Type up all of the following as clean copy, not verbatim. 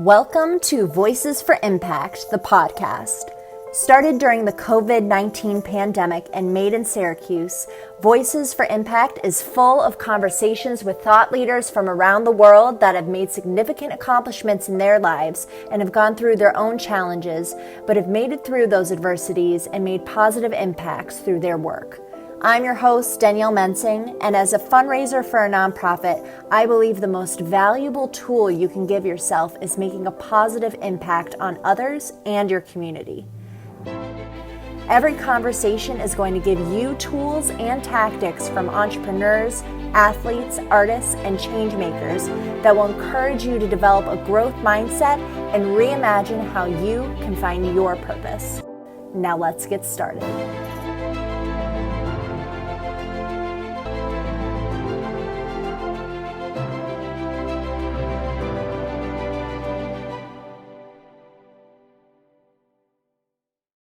Welcome to Voices for Impact, the podcast. Started during the COVID-19 pandemic and made in Syracuse, Voices for Impact is full of conversations with thought leaders from around the world that have made significant accomplishments in their lives and have gone through their own challenges, but have made it through those adversities and made positive impacts through their work. I'm your host, Danielle Mensing, and as a fundraiser for a nonprofit, I believe the most valuable tool you can give yourself is making a positive impact on others and your community. Every conversation is going to give you tools and tactics from entrepreneurs, athletes, artists, and change makers that will encourage you to develop a growth mindset and reimagine how you can find your purpose. Now let's get started.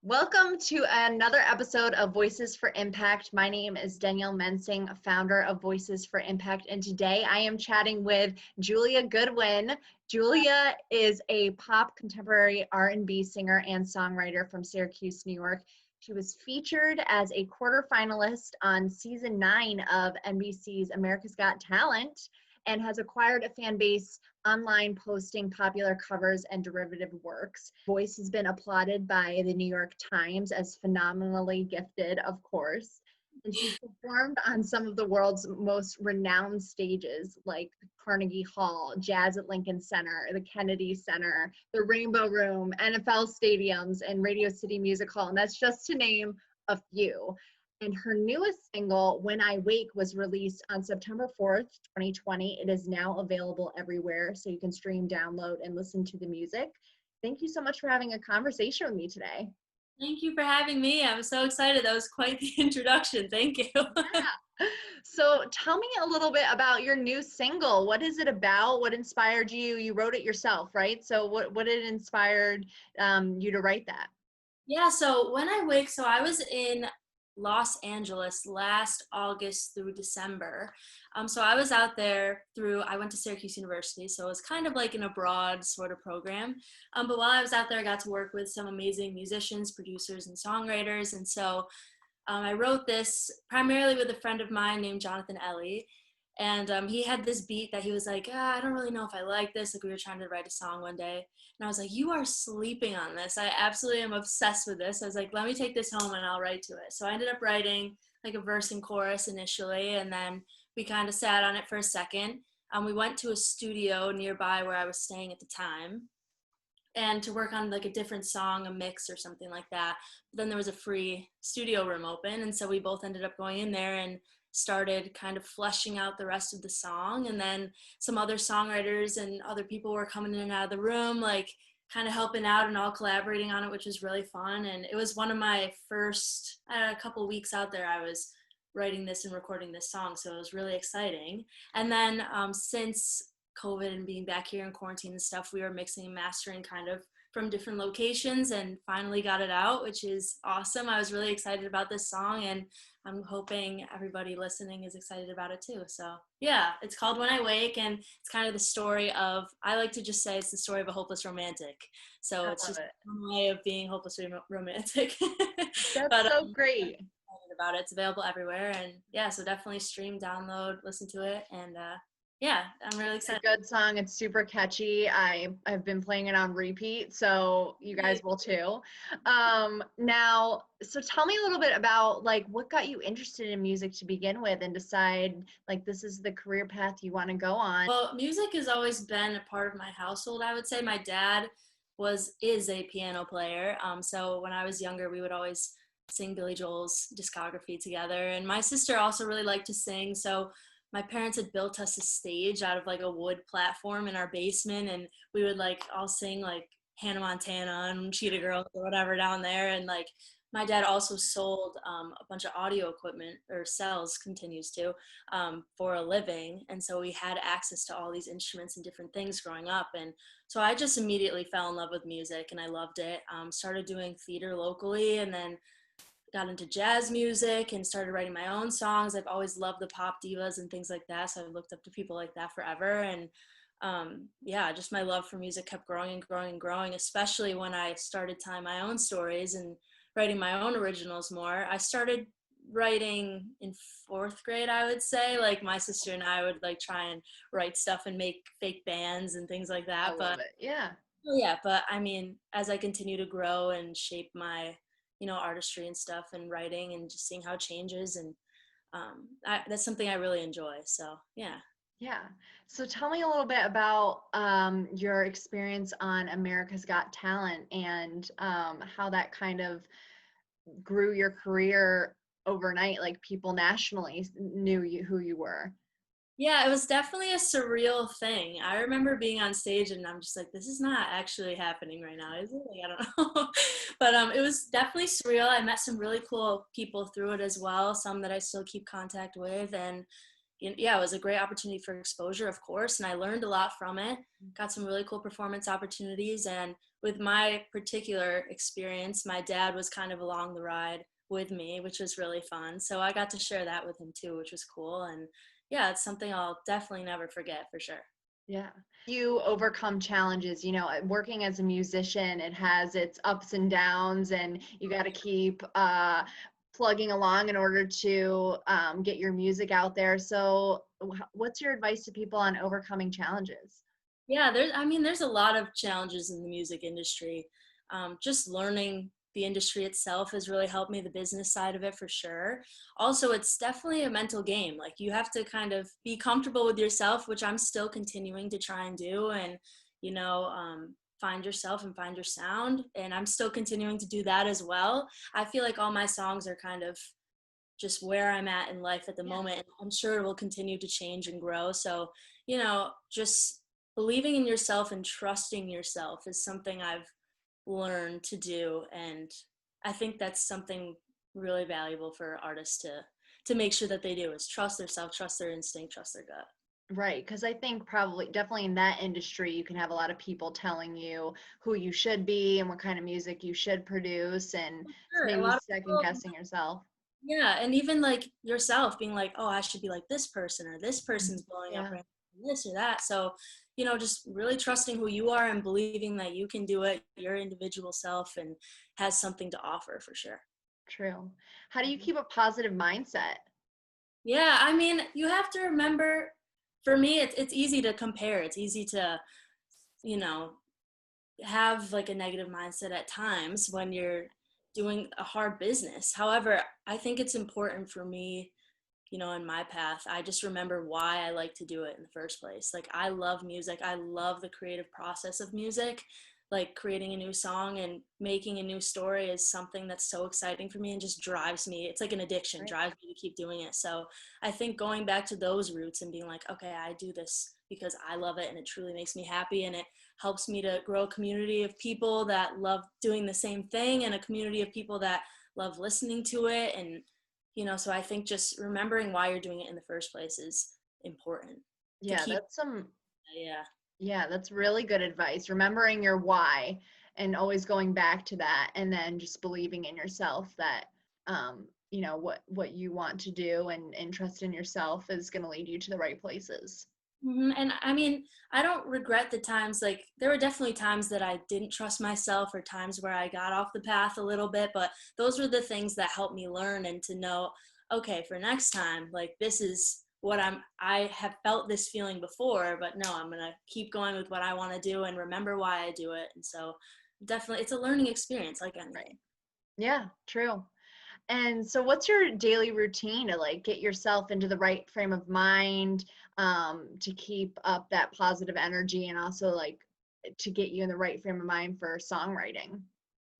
Welcome to another episode of Voices for Impact. My name is Danielle Mensing, founder of Voices for Impact, and today I am chatting with Julia Goodwin. Julia is a pop contemporary R&B singer and songwriter from Syracuse, New York. She was featured as a quarterfinalist on season 9 of NBC's America's Got Talent and has acquired a fan base online posting popular covers and derivative works. Voice has been applauded by the New York Times as phenomenally gifted, of course. And she's performed on some of the world's most renowned stages like Carnegie Hall, Jazz at Lincoln Center, the Kennedy Center, the Rainbow Room, NFL stadiums, and Radio City Music Hall. And that's just to name a few. And her newest single, When I Wake, was released on September 4th, 2020. It is now available everywhere, so you can stream, download, and listen to the music. Thank you so much for having a conversation with me today. Thank you for having me. I'm so excited. That was quite the introduction. Thank you. Yeah. So tell me a little bit about your new single. What is it about? What inspired you? You wrote it yourself, right? So what inspired you to write that? Yeah, so When I Wake, so I was in Los Angeles last August through December. So I was out there I went to Syracuse University, so it was kind of like an abroad sort of program. But while I was out there, I got to work with some amazing musicians, producers, and songwriters. And so I wrote this primarily with a friend of mine named Jonathan Ellie. And he had this beat that he was like, I don't really know if I like this. Like we were trying to write a song one day. And I was like, you are sleeping on this. I absolutely am obsessed with this. I was like, let me take this home and I'll write to it. So I ended up writing like a verse and chorus initially. And then we kind of sat on it for a second. We went to a studio nearby where I was staying at the time and to work on like a different song, a mix or something like that. But then there was a free studio room open. And so we both ended up going in there and started kind of fleshing out the rest of the song. And then some other songwriters and other people were coming in and out of the room, like kind of helping out and all collaborating on it, which was really fun. And it was one of my first, a couple weeks out there, I was writing this and recording this song. So it was really exciting. And then since COVID and being back here in quarantine and stuff, we were mixing and mastering kind of from different locations and finally got it out, which is awesome. I was really excited about this song and I'm hoping everybody listening is excited about it too. So yeah, it's called When I Wake and it's kind of the story of, I like to just say it's the story of a hopeless romantic. So it's just one way of being hopelessly romantic. That's so great. About it. It's available everywhere. And yeah, so definitely stream, download, listen to it. And yeah, I'm really excited. It's a good song. It's super catchy. I've been playing it on repeat, so you guys will too. Now, so tell me a little bit about like what got you interested in music to begin with and decide like this is the career path you want to go on. Well, music has always been a part of my household, I would say. My dad is a piano player. So when I was younger, we would always sing Billy Joel's discography together. And my sister also really liked to sing, so my parents had built us a stage out of like a wood platform in our basement and we would like all sing like Hannah Montana and Cheetah Girls or whatever down there. And like my dad also sold a bunch of audio equipment or continues to for a living. And so we had access to all these instruments and different things growing up. And so I just immediately fell in love with music and I loved it. Started doing theater locally and then got into jazz music and started writing my own songs. I've always loved the pop divas and things like that, so I've looked up to people like that forever. And yeah, just my love for music kept growing and growing and growing, especially when I started telling my own stories and writing my own originals more. I started writing in fourth grade, I would say. Like my sister and I would like try and write stuff and make fake bands and things like I that. love But it. Yeah. yeah, but I mean, as I continue to grow and shape my, artistry and stuff and writing and just seeing how it changes and that's something I really enjoy. So yeah. Yeah. So tell me a little bit about your experience on America's Got Talent and how that kind of grew your career overnight. Like people nationally knew you who you were. Yeah, it was definitely a surreal thing. I remember being on stage and I'm just like, this is not actually happening right now, is it? Like, I don't know. But it was definitely surreal. I met some really cool people through it as well, some that I still keep contact with. And yeah, it was a great opportunity for exposure, of course. And I learned a lot from it, got some really cool performance opportunities. And with my particular experience, my dad was kind of along the ride with me, which was really fun. So I got to share that with him too, which was cool. And yeah, it's something I'll definitely never forget for sure. Yeah. You overcome challenges, working as a musician, it has its ups and downs, and you got to keep plugging along in order to get your music out there. So, what's your advice to people on overcoming challenges? Yeah, there's a lot of challenges in the music industry. Just learning the industry itself has really helped me, the business side of it for sure. Also, it's definitely a mental game. Like you have to kind of be comfortable with yourself, which I'm still continuing to try and do, and find yourself and find your sound. And I'm still continuing to do that as well. I feel like all my songs are kind of just where I'm at in life at the Yeah. moment. I'm sure it will continue to change and grow. So, just believing in yourself and trusting yourself is something I've learned to do. And I think that's something really valuable for artists to make sure that they do is trust themselves, trust their instinct, trust their gut. Right, because I think probably definitely in that industry, you can have a lot of people telling you who you should be and what kind of music you should produce, and it's Sure. A maybe lot of second people, guessing yourself. yeah, and even like yourself being like, oh, I should be like this person or this person's blowing up Yeah. right now, this or that. So, just really trusting who you are and believing that you can do it, your individual self, and has something to offer for sure. True. How do you Mhm. keep a positive mindset? Yeah, I mean, you have to remember, for me, it's easy to compare. It's easy to, you know, have like a negative mindset at times when you're doing a hard business. However, I think it's important for me, in my path, I just remember why I like to do it in the first place. Like, I love music. I love the creative process of music. Like, creating a new song and making a new story is something that's so exciting for me and just drives me. It's like an addiction, Right. drives me to keep doing it. So, I think going back to those roots and being like, okay, I do this because I love it and it truly makes me happy and it helps me to grow a community of people that love doing the same thing and a community of people that love listening to it. And so I think just remembering why you're doing it in the first place is important to Yeah, keep. that's some Yeah. yeah, that's really good advice. Remembering your why and always going back to that, and then just believing in yourself that what you want to do, and trust in yourself is going to lead you to the right places. And I mean, I don't regret the times, like, there were definitely times that I didn't trust myself or times where I got off the path a little bit, but those were the things that helped me learn and to know, okay, for next time, like, this is what I have felt this feeling before, but no, I'm going to keep going with what I want to do and remember why I do it. And so definitely it's a learning experience like Right. anything. Yeah, true. And so what's your daily routine to like get yourself into the right frame of mind, to keep up that positive energy, and also like to get you in the right frame of mind for songwriting?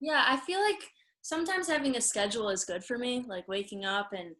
Yeah, I feel like sometimes having a schedule is good for me, like waking up and,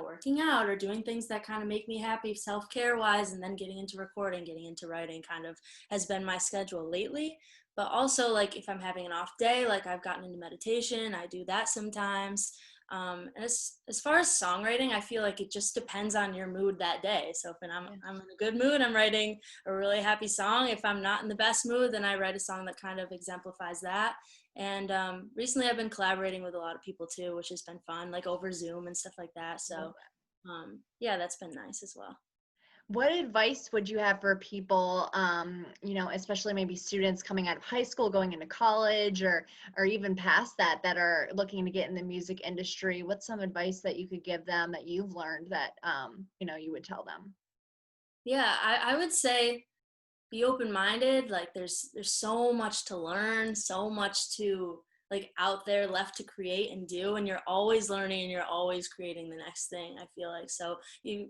working out or doing things that kind of make me happy self-care wise, and then getting into recording, getting into writing kind of has been my schedule lately. But also, like, if I'm having an off day, like, I've gotten into meditation, I do that sometimes. And as far as songwriting, I feel like it just depends on your mood that day. So if Yeah. I'm in a good mood, I'm writing a really happy song. If I'm not in the best mood, then I write a song that kind of exemplifies that. And recently I've been collaborating with a lot of people too, which has been fun, like over Zoom and stuff like that. Love So yeah, that's been nice as well. What advice would you have for people, especially maybe students coming out of high school, going into college, or even past that, that are looking to get in the music industry? What's some advice that you could give them that you've learned that you would tell them? Yeah, I would say be open-minded. Like there's so much to learn, so much to like out there left to create and do, and you're always learning and you're always creating the next thing, I feel like. So you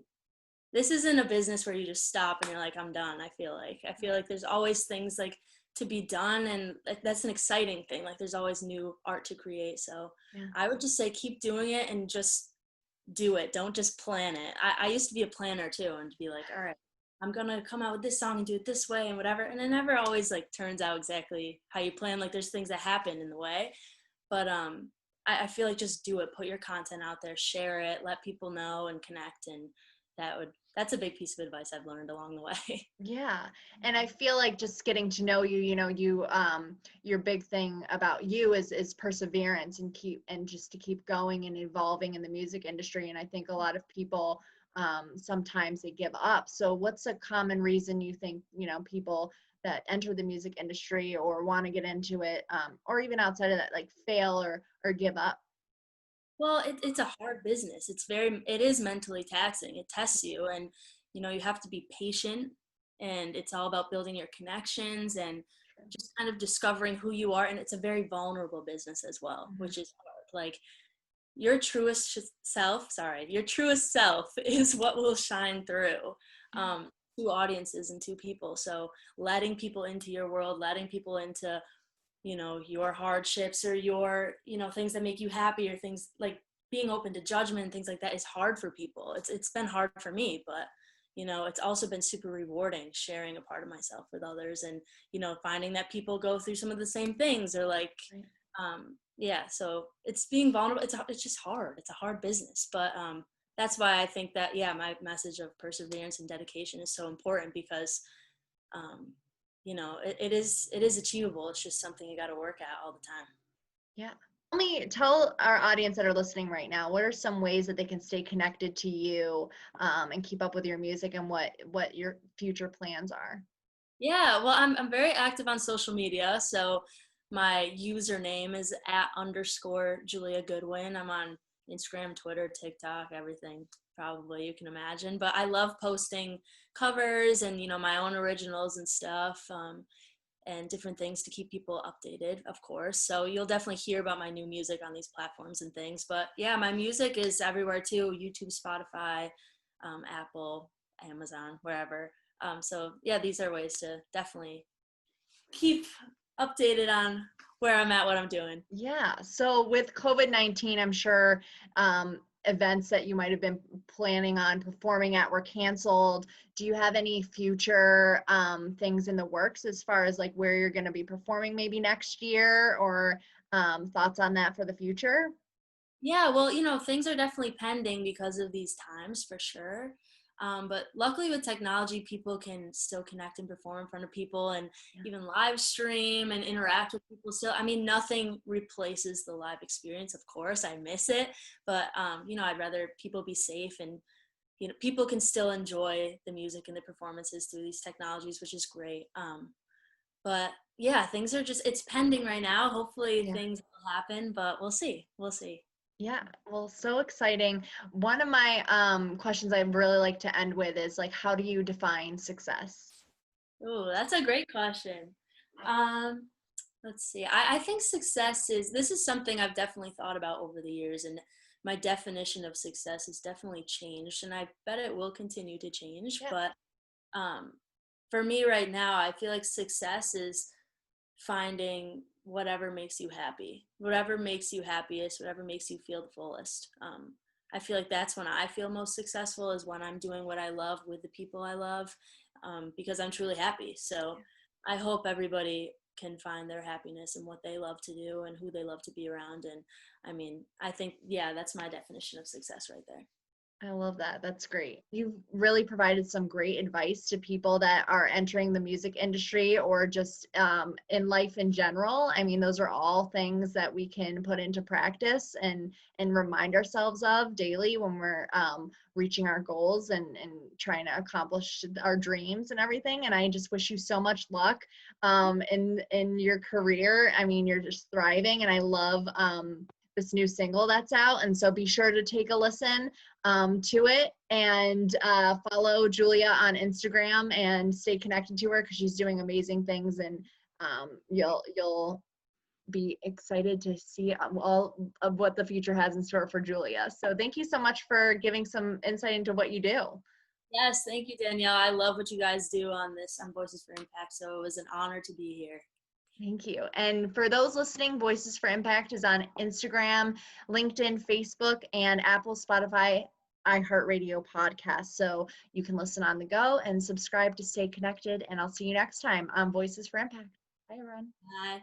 this isn't a business where you just stop and you're like, I'm done. I feel like there's always things like to be done, and like, that's an exciting thing. Like there's always new art to create. So Yeah. I would just say keep doing it and just do it. Don't just plan it. I used to be a planner too, and to be like, all right, I'm gonna come out with this song and do it this way and whatever. And it never always like turns out exactly how you plan. Like there's things that happen in the way. But I feel like just do it. Put your content out there, share it, let people know and connect, and that's a big piece of advice I've learned along the way. Yeah. And I feel like just getting to know you, your big thing about you is perseverance and just to keep going and evolving in the music industry. And I think a lot of people sometimes they give up. So what's a common reason you think, people that enter the music industry or want to get into it, or even outside of that, like fail or give up? Well, it's a hard business. It is mentally taxing. It tests you, and you have to be patient, and it's all about building your connections and just kind of discovering who you are. And it's a very vulnerable business as well, Mhm. which is hard. Like your truest self is what will shine through to audiences and to people. So letting people into your world, letting people into your hardships or your things that make you happy, or things like being open to judgment and things like that is hard for people. It's been hard for me, but it's also been super rewarding sharing a part of myself with others, and finding that people go through some of the same things, or like Right. yeah, so it's being vulnerable. It's just hard. It's a hard business, but that's why I think that, yeah, my message of perseverance and dedication is so important, because um, it is achievable. It's just something you got to work at all the time. Yeah. Tell our audience that are listening right now, what are some ways that they can stay connected to you, and keep up with your music and what your future plans are? Yeah, well, I'm very active on social media. So my username is @_ Julia Goodwin. I'm on Instagram, Twitter, TikTok, everything probably you can imagine. But I love posting covers and my own originals and stuff, and different things to keep people updated, of course. So you'll definitely hear about my new music on these platforms and things. But yeah, my music is everywhere too: YouTube, Spotify, Apple, Amazon, wherever. So yeah, these are ways to definitely keep updated on where I'm at, what I'm doing. Yeah. So with COVID-19, I'm sure events that you might have been planning on performing at were canceled. Do you have any future things in the works as far as like where you're going to be performing maybe next year, or thoughts on that for the future? Yeah, well, things are definitely pending because of these times for sure. But luckily with technology, people can still connect and perform in front of people, and Yeah. even live stream and interact with people still. I mean, nothing replaces the live experience, of course. I miss it, but I'd rather people be safe, and people can still enjoy the music and the performances through these technologies, which is great. But yeah, things are just it's pending right now. Hopefully Yeah. things will happen, but we'll see. We'll see. Yeah, well, so exciting. One of my questions I really like to end with is like, how do you define success? Oh, that's a great question. Um, let's see. I think this is something I've definitely thought about over the years, and my definition of success has definitely changed, and I bet it will continue to change. Yeah. But um, for me right now, I feel like success is finding whatever makes you happy, whatever makes you happiest, whatever makes you feel the fullest. I feel like that's when I feel most successful, is when I'm doing what I love with the people I love, because I'm truly happy. So I hope everybody can find their happiness in what they love to do and who they love to be around. And I mean, I think, yeah, that's my definition of success right there. I love that. That's great. You've really provided some great advice to people that are entering the music industry or just in life in general. I mean, those are all things that we can put into practice and remind ourselves of daily when we're reaching our goals and trying to accomplish our dreams and everything. And I just wish you so much luck in your career. I mean, you're just thriving, and I love this new single that's out. And so be sure to take a listen to it, and follow Julia on Instagram and stay connected to her because she's doing amazing things, and you'll be excited to see all of what the future has in store for Julia. So thank you so much for giving some insight into what you do. Yes, thank you, Danielle. I love what you guys do on this on Voices for Impact. So it was an honor to be here. Thank you. And for those listening, Voices for Impact is on Instagram, LinkedIn, Facebook, and Apple, Spotify, iHeartRadio podcast. So you can listen on the go and subscribe to stay connected. And I'll see you next time on Voices for Impact. Bye, everyone. Bye.